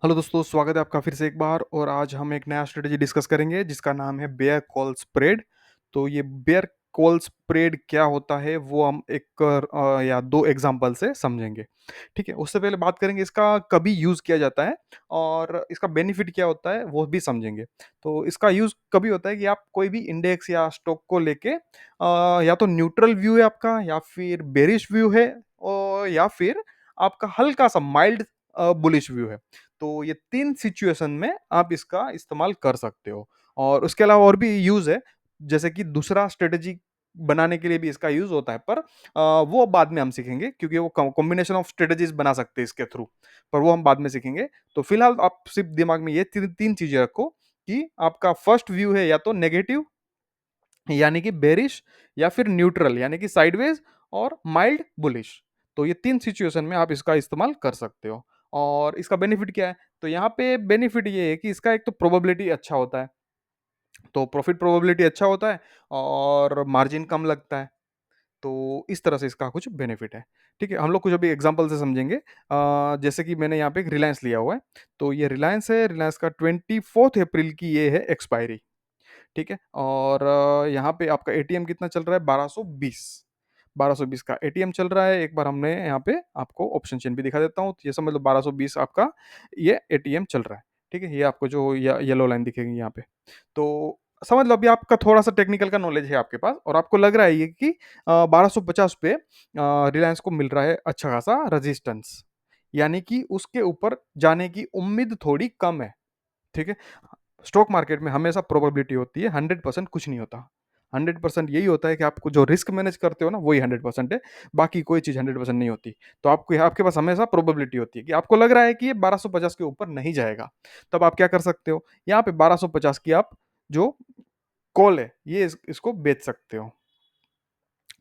Hello दोस्तों, स्वागत है आपका फिर से एक बार। और आज हम एक नया स्ट्रेटजी डिस्कस करेंगे जिसका नाम है बेयर कॉल स्प्रेड। तो ये बेयर कॉल स्प्रेड क्या होता है वो हम या दो एग्जांपल से समझेंगे। ठीक है, उससे पहले बात करेंगे इसका कभी यूज़ किया जाता है और इसका बेनिफिट क्या होता है वो भी समझेंगे। तो इसका यूज़ कभी होता है कि आप कोई भी इंडेक्स या स्टॉक को लेके या तो न्यूट्रल व्यू है आपका, या फिर बेरिश व्यू है, और या फिर आपका हल्का सा माइल्ड बुलिश व्यू है। तो ये 3 सिचुएशन में आप इसका इस्तेमाल कर सकते हो। और उसके अलावा और भी यूज़ है, जैसे कि दूसरा स्ट्रेटजी बनाने के लिए भी इसका यूज़ होता है, पर वो बाद में हम सीखेंगे, क्योंकि वो कॉम्बिनेशन ऑफ स्ट्रेटजीज़ बना सकते हैं इसके थ्रू, पर वो हम बाद में सीखेंगे। तो फिलहाल आप सिर्फ दिमाग में ये 3 चीज़ें रखो कि आपका फर्स्ट व्यू है या तो नेगेटिव, यानी कि बेरिश, या फिर न्यूट्रल यानी कि साइडवेज, और माइल्ड बुलिश। तो ये 3 सिचुएशन में आप इसका इस्तेमाल कर सकते हो। और इसका बेनिफिट क्या है? तो यहाँ पे बेनिफिट ये है कि इसका एक तो प्रोबेबिलिटी अच्छा होता है, तो प्रॉफिट प्रोबेबिलिटी अच्छा होता है और मार्जिन कम लगता है। तो इस तरह से इसका कुछ बेनिफिट है। ठीक है, हम लोग कुछ अभी एग्जांपल से समझेंगे। जैसे कि मैंने यहाँ पे एक रिलायंस लिया हुआ है। तो ये रिलायंस है, रिलायंस का 24 अप्रैल की ये है एक्सपायरी। ठीक है? और यहाँ पे आपका एटीएम कितना चल रहा है? 1220। 1220 का एटीएम चल रहा है। एक बार हमने यहाँ पे आपको ऑप्शन चेन भी दिखा देता हूँ। तो ये समझ लो 1220 आपका ये एटीएम चल रहा है। ठीक है? ये आपको जो येलो लाइन दिखेगी यहाँ पे। तो समझ लो अभी आपका थोड़ा-सा टेक्निकल का नॉलेज है आपके पास, और आपको लग रहा है ये कि 1250 पे रिलायंस को मिल रहा है अच्छा खासा रेजिस्टेंस। यानी कि उसके ऊपर जाने की उम्मीद थोड़ी कम है। ठीक है? स्टॉक मार्केट में हमेशा प्रोबेबिलिटी होती है, 100% कुछ नहीं होता। 100% यही होता है कि आपको जो रिस्क मैनेज करते हो ना, वही 100% है, बाकी कोई चीज़ 100% नहीं होती। तो आपको आपके पास हमेशा प्रोबेबिलिटी होती है कि आपको लग रहा है कि ये 1250 के ऊपर नहीं जाएगा। तब आप क्या कर सकते हो? यहाँ पे 1250 की आप जो कॉल है, ये इसको बेच सकते हो।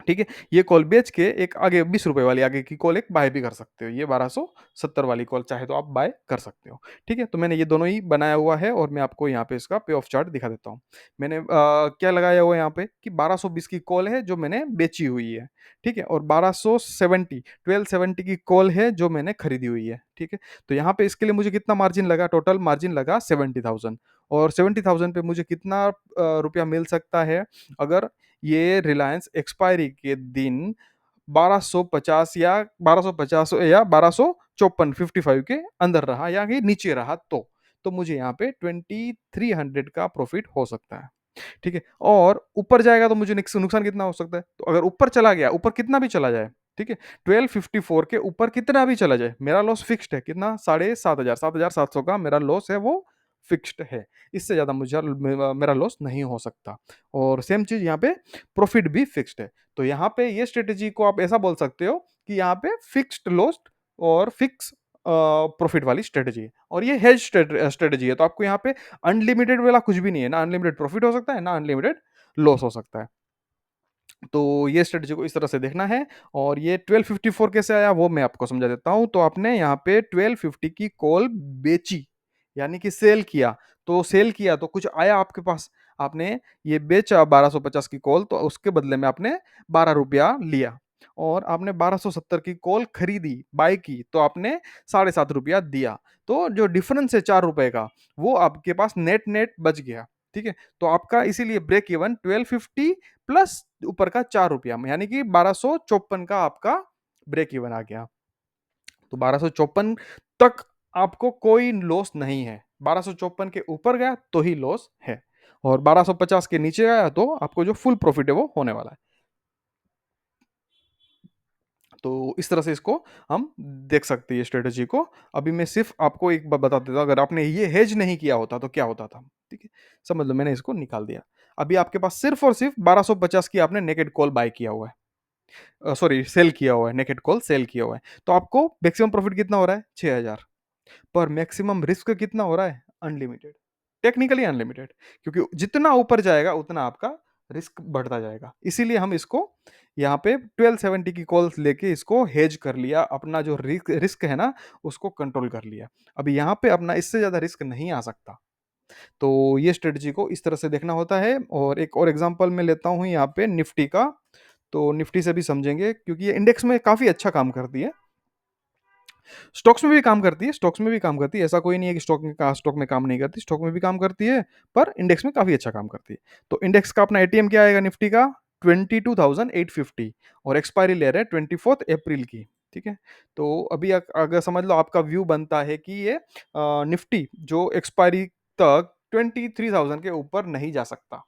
ठीक है? ये कॉल बेच के एक आगे ₹20 वाली आगे की कॉल एक बाय भी कर सकते हो। ये 1270 वाली कॉल चाहे तो आप बाय कर सकते हो। ठीक है? तो मैंने ये दोनों ही बनाया हुआ है और मैं आपको यहाँ पे इसका पे ऑफ चार्ट दिखा देता हूँ। मैंने क्या लगाया हुआ है यहाँ पे कि 1220 की कॉल है जो मैंने बेची हुई है। ठीक है? और 1270 की कॉल है जो मैंने खरीदी हुई है। ठीक है? तो यहाँ पे इसके लिए मुझे कितना मार्जिन लगा? टोटल मार्जिन लगा 70,000। और 70,000 पे मुझे कितना रुपया मिल सकता है अगर ये रिलायंस एक्सपायरी के दिन 1250 या 1250 या 1254 55 के अंदर रहा या कि नीचे रहा तो मुझे यहाँ पे 2300 का प्रॉफिट हो सकता है। ठीक है? और ऊपर जाएगा तो मुझे नुकसान कितना हो सकता है? तो अगर ऊपर चला गया, ऊपर कितना भी चला जाए, ठीक है? 1254 के ऊपर कितना भी चला जाए, मेरा लॉस फिक्स्ड है। कितना? साढ़े 7,000, 7,700 का मेरा लॉस है, वो फिक्स्ड है। इससे ज़्यादा मुझे मेरा लॉस नहीं हो सकता। और सेम चीज़ यहाँ पे प्रॉफिट भी फिक्स्ड है। तो यहाँ पे ये स्ट्रेटजी को आप ऐसा बोल सकते हो कि यहाँ पे फिक्स्ड लॉस और फिक्स प्रॉफिट वाली स्ट्रेटजी है, और ये हेज स्ट्रेटजी है। तो आपको यहाँ पे अनलिमिटेड वाला कुछ भी नहीं है, ना अनलिमिटेड प्रॉफिट हो सकता है, ना अनलिमिटेड लॉस हो सकता है। तो ये स्ट्रेटजी को इस तरह से देखना है। और ये 1254 कैसे आया वो मैं आपको समझा देता हूँ। तो आपने यहाँ पे 1250 की कॉल बेची, यानी कि सेल किया। तो सेल किया तो कुछ आया आपके पास। आपने ये बेचा 1250 की कॉल, तो उसके बदले में आपने ₹12 लिया। और आपने 1270 की कॉल खरीदी, बाय की, तो आपने ₹7.5 दिया। तो जो डिफरेंस है ₹4 का, वो आपके पास नेट-नेट बच गया। ठीक है? तो आपका इसीलिए ब्रेक इवन 1250 प्लस ऊपर का ₹4 में, यानी कि 1254 का आपका ब्रेक इवन आ गया। तो 1254 तक आपको कोई लॉस नहीं है। 1254 के ऊपर गया तो ही लॉस है, और 1250 के नीचे आया तो आपको जो फुल प्रॉफिट है वो होने वाला है। तो इस तरह से इसको हम देख सकते हैं ये स्ट्रेटजी को। अभी मैं सिर्फ़ आपको एक बात बता देता हूँ, अगर आपने ये हेज नहीं किया होता तो क्या होता था? ठीक है? समझ लो मैंने इसको निकाल दिया। अभी आपके पास सिर्फ़ और सिर्फ़ 1250 की आपने नेकेड कॉल बाय किया हुआ है। सॉरी, सेल किया हुआ है, नेकेड कॉल सेल किया हुआ है। तो आपको मैक्सिमम प्रॉफिट कितना हो रहा है? 6000। पर मैक्सिमम रिस्क कितना हो रहा है? अनलिमिटेड। टेक्निकली अनलिमिटेड, क्योंकि जितना ऊपर जाएगा उतना आपका रिस्क बढ़ता जाएगा। इसीलिए हम इसको यहाँ पे 1270 की कॉल्स लेके इसको हेज कर लिया, अपना जो रिस्क रिस्क है ना उसको कंट्रोल कर लिया। अभी यहाँ पे अपना इससे ज़्यादा रिस्क नहीं आ सकता। तो ये स्ट्रेटजी को इस तरह से देखना होता है। और एक और एग्जांपल मैं लेता हूँ यहाँ पे निफ्टी का। तो निफ्टी से भी समझेंगे, क्योंकि ये इंडेक्स में काफ़ी अच्छा काम करती है। स्टॉक्स में भी काम करती है, स्टॉक्स में भी काम करती है, ऐसा कोई नहीं है कि स्टॉक में काम नहीं करती, स्टॉक में भी काम करती है, पर इंडेक्स में काफ़ी अच्छा काम करती है। तो इंडेक्स का अपना एटीएम क्या आएगा निफ्टी का 22,850 और एक्सपायरी ले रहे हैं 24 अप्रैल की, ठीक है? तो अभी अगर समझ लो आपका व्यू बनता है कि ये निफ्टी जो एक्सपायरी तक 23,000 के ऊपर नहीं जा सकता।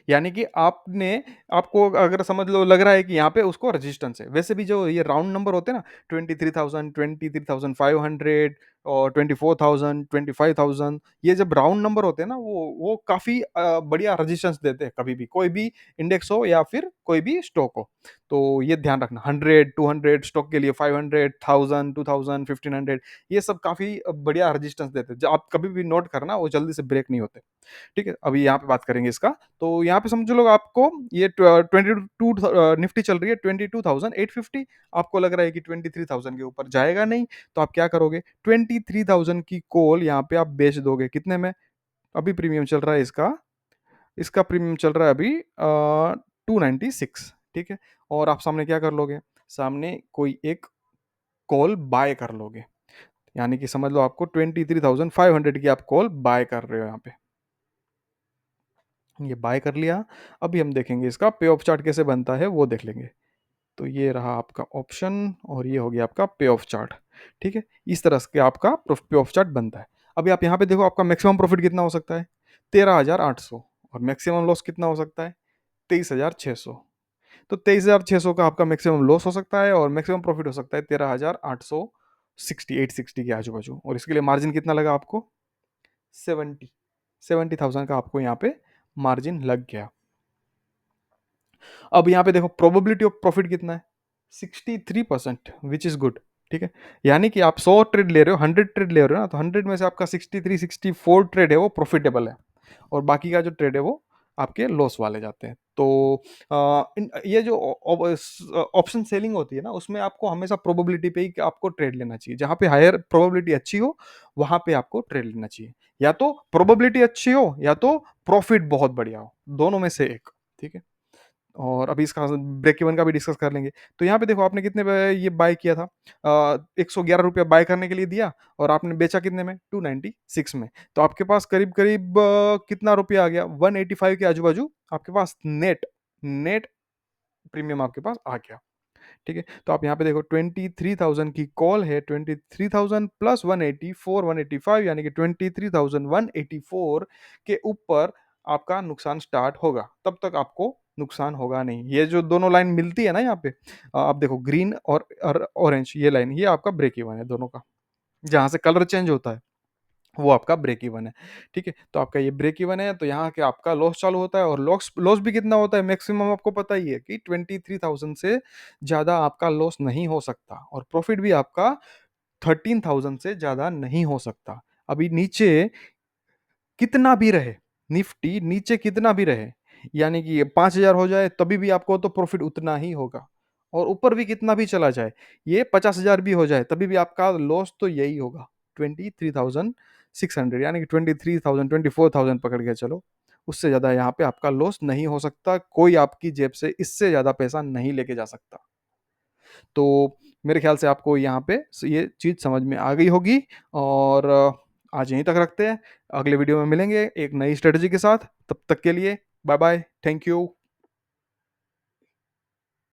यानी कि आपको अगर समझ लो लग रहा है कि यहाँ पे उसको रेजिस्टेंस है। वैसे भी जो ये राउंड नंबर होते हैं ना 23,000, 23,500 और 24,000, 25,000 ये जब राउंड नंबर होते हैं ना वो काफ़ी बढ़िया रेजिस्टेंस देते हैं कभी भी, कोई भी इंडेक्स हो या फिर कोई भी स्टॉक हो। तो ये ध्यान रखना 100, 200 स्टॉक के लिए 500, 1000, 2000, 1500 ये सब काफ़ी बढ़िया रेजिस्टेंस देते हैं। जो आप कभी भी नोट करना वो जल्दी से ब्रेक नहीं होते। ठीक है? अभी यहाँ पे बात करेंगे इसका। तो यहाँ पे समझ लो आपको ये 22 निफ्टी चल रही है 22,850 आपको लग रहा है कि 23,000 के ऊपर जाएगा नहीं, तो आप क्या करोगे 23,000 की कॉल यहाँ पे आप बेच दोगे कितने में? अभी प्रीमियम चल रहा है इसका प्रीमियम चल रहा है अभी 296 ठीक है? और आप सामने क्या कर लोगे? सामने कोई एक कॉल बाय कर लोगे। यानी कि समझ लो आपको 23,500 की आप कॉल बाय कर रहे हो यहाँ पे। ये बाय कर लिया। अभी हम देखेंगे इसका पे ऑफ चार्ट कैसे बनता है वो देख लेंगे। तो ये रहा आपका ऑप्शन और ये हो गया आपका पे ऑफ चार्ट, ठीक है? इस तरह से आपका पे ऑफ चार्ट बनता है। अभी आप यहाँ पे देखो आपका मैक्सिमम प्रॉफिट कितना हो सकता है? 13,800 और मैक्सिमम लॉस कितना हो सकता है? 23,600। तो 23,600 का आपका मैक्सिमम लॉस हो सकता है और मैक्सिमम प्रॉफिट हो सकता है 13,860 860 के आजू-बाजू और इसके लिए मार्जिन कितना लगा आपको? 70 70,000 का आपको यहाँ पे मार्जिन लग गया। अब यहाँ पे देखो प्रोबेबिलिटी ऑफ प्रॉफिट कितना है 63% विच इज गुड, ठीक है? यानी कि आप 100 ट्रेड ले रहे हो 100 ट्रेड ले रहे हो ना तो 100 में से आपका 63 64 ट्रेड है वो प्रॉफिटेबल है और बाकी का जो ट्रेड है वो आपके लॉस वाले जाते हैं। तो ये जो ऑप्शन सेलिंग होती है ना उसमें आपको हमेशा प्रोबेबिलिटी पे ही आपको ट्रेड लेना चाहिए। जहाँ पे हायर प्रोबेबिलिटी अच्छी हो वहां पे आपको ट्रेड लेना चाहिए। या तो प्रोबेबिलिटी अच्छी हो या तो प्रॉफिट बहुत बढ़िया हो, दोनों में से एक, ठीक है? और अभी इसका ब्रेक इवन का भी डिस्कस कर लेंगे। तो यहाँ पे देखो आपने कितने पे ये बाय किया था? ₹111 बाय करने के लिए दिया और आपने बेचा कितने में? 296 में। तो आपके पास करीब-करीब कितना रुपया आ गया? 185 के आजू-बाजू आपके पास नेट नेट प्रीमियम आपके पास आ गया। ठीक है? तो आप यहाँ पे देखो 23,000 की कॉल है, 23,000 प्लस 184 185 यानी कि 23,184 के ऊपर आपका नुकसान स्टार्ट होगा, तब तक आपको नुकसान होगा नहीं। ये जो दोनों लाइन मिलती है ना यहाँ पे आप देखो ग्रीन और ऑरेंज ये लाइन ये आपका ब्रेक इवन है दोनों का। जहाँ से कलर चेंज होता है वो आपका ब्रेक इवन है, ठीक है? तो आपका ये ब्रेक इवन है तो यहाँ के आपका लॉस चालू होता है और लॉस लॉस भी कितना होता है मैक्सिमम आपको पता ही है कि 23,000 से ज़्यादा आपका लॉस नहीं हो सकता और प्रॉफिट भी आपका 13,000 से ज़्यादा नहीं हो सकता। अभी नीचे कितना भी रहे, निफ्टी नीचे कितना भी रहे, यानी कि ये 5,000 हो जाए तभी भी आपको तो प्रॉफ़िट उतना ही होगा और ऊपर भी कितना भी चला जाए, ये 50,000 भी हो जाए तभी भी आपका लॉस तो यही होगा 23,600 यानी कि 23,000 24,000 पकड़ के चलो, उससे ज़्यादा यहाँ पे आपका लॉस नहीं हो सकता, कोई आपकी जेब से इससे ज़्यादा पैसा नहीं लेके जा सकता। तो मेरे ख्याल से आपको यहाँ पे ये चीज़ समझ में आ गई होगी और आज यहीं तक रखते हैं। अगले वीडियो में मिलेंगे एक नई स्ट्रेटजी के साथ। तब तक के लिए बाय बाय। Thank you.